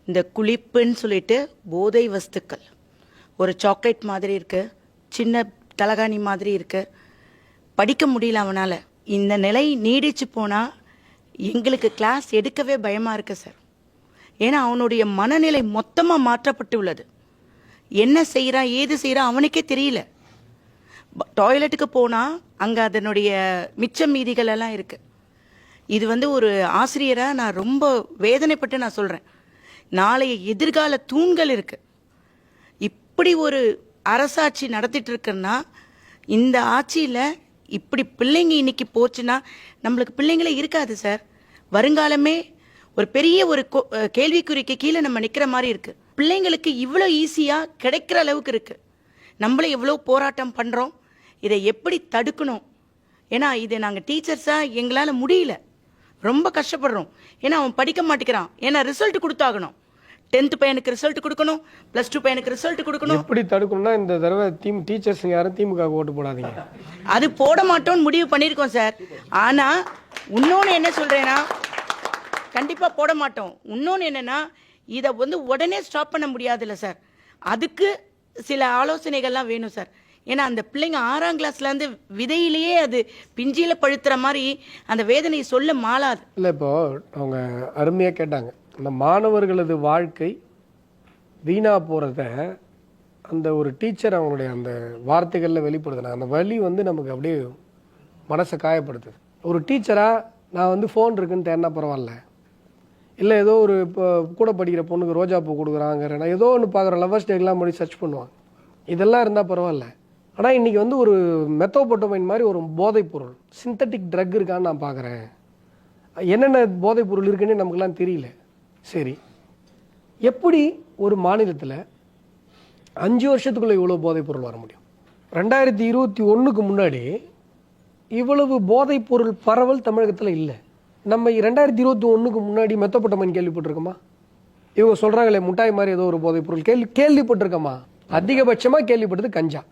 இந்த குளிப்புன்னு சொல்லிட்டு போதை வஸ்துக்கள், ஒரு சாக்லேட் மாதிரி இருக்கு, சின்ன தலகாணி மாதிரி இருக்கு, படிக்க முடியல அவனால். இந்த நிலை நீடிச்சு போனால் எங்களுக்கு கிளாஸ் எடுக்கவே பயமாக இருக்கு சார். ஏன்னா அவனுடைய மனநிலை மொத்தமாக மாற்றப்பட்டு உள்ளது. என்ன செய்கிறான் ஏது செய்கிறான் அவனுக்கே தெரியல. டாய்லெட்டுக்கு போனால் அங்கே அதனுடைய மிச்ச மீதிகள் எல்லாம் இருக்குது. இது ஒரு ஆசிரியராக நான் ரொம்ப வேதனைப்பட்டு நான் சொல்கிறேன். நாளைய எதிர்கால தூண்கள் இருக்குது. இப்படி ஒரு அரசாட்சி நடத்திட்டு இருக்குன்னா, இந்த ஆட்சியில் இப்படி பிள்ளைங்க இன்னைக்கு போச்சுன்னா நம்மளுக்கு பிள்ளைங்களே இருக்காது சார். வருங்காலமே ஒரு பெரிய ஒரு கேள்விக்குறிக்கு கீழே நம்ம நிற்கிற மாதிரி இருக்குது. பிள்ளைங்களுக்கு இவ்வளோ ஈஸியாக கிடைக்கிற அளவுக்கு இருக்குது. நம்மளே எவ்வளோ போராட்டம் பண்ணுறோம், இதை எப்படி தடுக்கணும்? ஏன்னா இதை நாங்கள் டீச்சர்ஸாக எங்களால் முடியல, ரொம்ப கஷ்டப்படுறோம். ஏன்னா அவன் படிக்க மாட்டேங்கிறான். ஏன்னா ரிசல்ட் கொடுத்தாகணும். 10th பையனுக்கு ரிசல்ட் கொடுக்கணும், +2 பையனுக்கு ரிசல்ட் கொடுக்கணும். எப்படி தடுக்கணும்னா, இந்த தடவை டீச்சர்ஸ் யாரும் திமுக ஓட்டு போடாதீங்க. அது போட மாட்டோம்னு முடிவு பண்ணியிருக்கோம் சார். ஆனால் இன்னொன்று என்ன சொல்கிறேன்னா, கண்டிப்பாக போட மாட்டோம். இன்னொன்று என்னென்னா, இதை உடனே ஸ்டாப் பண்ண முடியாதுல்ல சார். அதுக்கு சில ஆலோசனைகள்லாம் வேணும் சார். ஏன்னா அந்த பிள்ளைங்க 6ஆம் கிளாஸ்லேருந்து விதையிலேயே அது பிஞ்சியில் பழுத்துற மாதிரி அந்த வேதனையை சொல்ல மாளாது. இல்லை, இப்போ அவங்க அருமையாக கேட்டாங்க, அந்த மாணவர்களது வாழ்க்கை வீணாக போகிறத அந்த ஒரு டீச்சர் அவங்களுடைய அந்த வார்த்தைகளில் வெளிப்படுத்தினாங்க. அந்த வலி நமக்கு அப்படியே மனசை காயப்படுத்துது. ஒரு டீச்சராக நான் ஃபோன் இருக்குன்னு தேடினா பரவாயில்ல, இல்லை ஏதோ ஒரு இப்போ கூட படிக்கிற பொண்ணுக்கு ரோஜா பூ கொடுக்குறாங்க, நான் ஏதோ ஒன்று பார்க்குறேன், லவ்வர்ஸ் டேக்கெலாம் போய் சர்ச் பண்ணுவாங்க, இதெல்லாம் இருந்தால் பரவாயில்ல. ஆனால் இன்றைக்கி ஒரு மெத்தோபோட்டமைன் மாதிரி ஒரு போதைப் பொருள், சிந்தட்டிக் ட்ரக் இருக்கான்னு நான் பார்க்குறேன். என்னென்ன போதைப் பொருள் இருக்குன்னு நமக்குலாம் தெரியல. சரி, எப்படி ஒரு மாநிலத்தில் 5 வருஷத்துக்குள்ளே இவ்வளோ போதைப் பொருள் வர முடியும்? 2021க்கு முன்னாடி இவ்வளவு போதைப் பொருள் பரவல் தமிழகத்தில் இல்லை. நம்ம 2021க்கு முன்னாடி மெத்தோபோட்டமைன் கேள்விப்பட்டிருக்கோமா? இவங்க சொல்கிறாங்களே முட்டாய் மாதிரி ஏதோ ஒரு போதைப் பொருள் கேள்விப்பட்டிருக்கோமா? அதிகபட்சமாக கேள்விப்பட்டது கஞ்சா.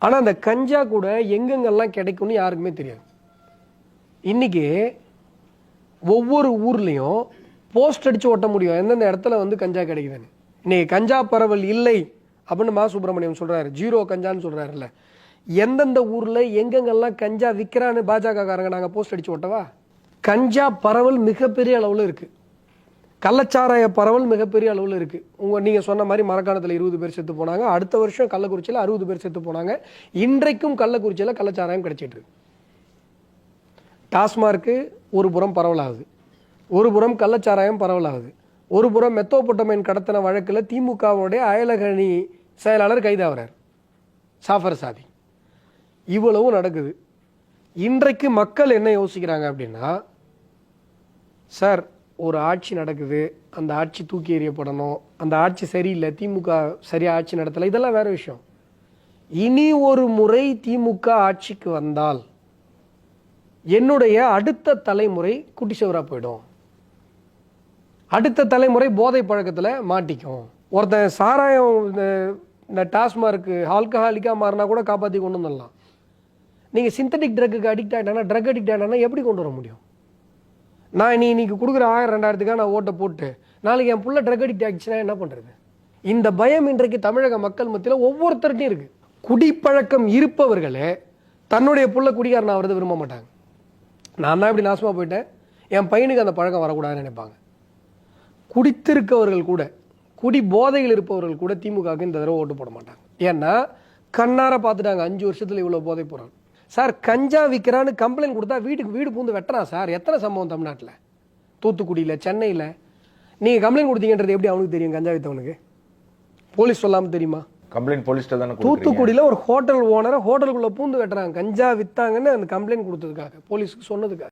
ஆனால் அந்த கஞ்சா கூட எங்கெங்கெல்லாம் கிடைக்கும்னு யாருக்குமே தெரியாது. இன்றைக்கி ஒவ்வொரு ஊர்லேயும் போஸ்ட் அடித்து ஒட்ட முடியும் எந்தெந்த இடத்துல கஞ்சா கிடைக்குதுன்னு. இன்றைக்கி கஞ்சா பரவல் இல்லை அப்படின்னு மா சுப்பிரமணியம் சொல்கிறாரு, 0 கஞ்சான்னு சொல்கிறாருல்ல. எந்தெந்த ஊரில் எங்கெங்கெல்லாம் கஞ்சா விற்கிறான்னு பாஜக காரங்க நாங்கள் போஸ்ட் அடித்து ஒட்டவா? கஞ்சா பரவல் மிகப்பெரிய அளவில் இருக்குது. கள்ளச்சாராய பரவல் மிகப்பெரிய அளவில் இருக்குது. நீங்கள் சொன்ன மாதிரி மரக்காணத்தில் 20 பேர் செத்து போனாங்க. அடுத்த வருஷம் கள்ளக்குறிச்சியில் 60 பேர் செத்து போனாங்க. இன்றைக்கும் கள்ளக்குறிச்சியில் கள்ளச்சாராயம் கிடைச்சிட்டு இருக்கு. டாஸ்மார்க்கு ஒரு புறம் பரவலாகுது, ஒரு புறம் கள்ளச்சாராயம் பரவலாகுது, ஒரு புறம் மெத்தோபோட்டமைன் கடத்தின வழக்கில் திமுகவுடைய அயலகணி செயலாளர் கைதாகிறார், சாஃபர் சாதி. இவ்வளவும் நடக்குது. இன்றைக்கு மக்கள் என்ன யோசிக்கிறாங்க அப்படின்னா, சார் ஒரு ஆட்சி நடக்குது, அந்த ஆட்சி தூக்கி எறியப்படணும், அந்த ஆட்சி சரியில்லை, திமுக சரியாக ஆட்சி நடத்தலை, இதெல்லாம் வேறு விஷயம். இனி ஒரு முறை திமுக ஆட்சிக்கு வந்தால் என்னுடைய அடுத்த தலைமுறை குட்டிச்சவராக போயிடும், அடுத்த தலைமுறை போதை பழக்கத்தில் மாட்டிக்கும். ஒருத்தன் சாராயம் இந்த டாஸ்மார்க்கு ஆல்கஹாலிக்காக மாறினா கூட காப்பாற்றி கொண்டு வந்துடலாம். நீங்கள் சிந்தட்டிக் ட்ரக்குக்கு அடிக்ட் ஆகிட்டானா, ட்ரக் அடிக்ட் ஆகிட்டானா எப்படி கொண்டு வர முடியும்? நான் இன்னைக்கு கொடுக்குற 1000-2000க்காக நான் ஓட்டை போட்டு நாளைக்கு என் புள்ள ட்ரக் அடிக்ட் ஆகிடுச்சுன்னா என்ன பண்ணுறது? இந்த பயம் இன்றைக்கு தமிழக மக்கள் மத்தியில் ஒவ்வொருத்தருட்டையும் இருக்குது. குடிப்பழக்கம் இருப்பவர்களே தன்னுடைய புள்ள குடிகாரன் ஆகிறத விரும்ப மாட்டாங்க. நான் தான் இப்படி நாசமாக போயிட்டேன், என் பையனுக்கு அந்த பழக்கம் வரக்கூடாதுன்னு நினைப்பாங்க. குடித்திருக்கவர்கள் கூட, குடி போதைகள் இருப்பவர்கள் கூட திமுகவுக்கு இந்த தடவை ஓட்டு போட மாட்டாங்க. ஏன்னா கண்ணார பார்த்துட்டாங்க 5 வருஷத்தில் இவ்வளோ போதை போகிறாங்க. சார் கஞ்சா விற்கிறான்னு கம்ப்ளைண்ட் கொடுத்தா வீட்டுக்கு வீடு பூந்து வெட்டுறான் சார். எத்தனை சம்பவம் தமிழ்நாட்டில், தூத்துக்குடியில், சென்னையில். நீங்கள் கம்ப்ளைண்ட் கொடுத்தீங்கன்றது எப்படி அவனுக்கு தெரியும்? கஞ்சா விற்றவனுக்கு போலீஸ் சொல்லாமல் தெரியுமா? கம்ப்ளைண்ட் போலீஸ்ல தானே. தூத்துக்குடியில் ஒரு ஹோட்டல் ஓனரை ஹோட்டலுக்குள்ளே பூந்து வெட்டுறாங்க, கஞ்சா விற்றாங்கன்னு அந்த கம்ப்ளைண்ட் கொடுத்ததுக்காக, போலீஸுக்கு சொன்னதுக்காக.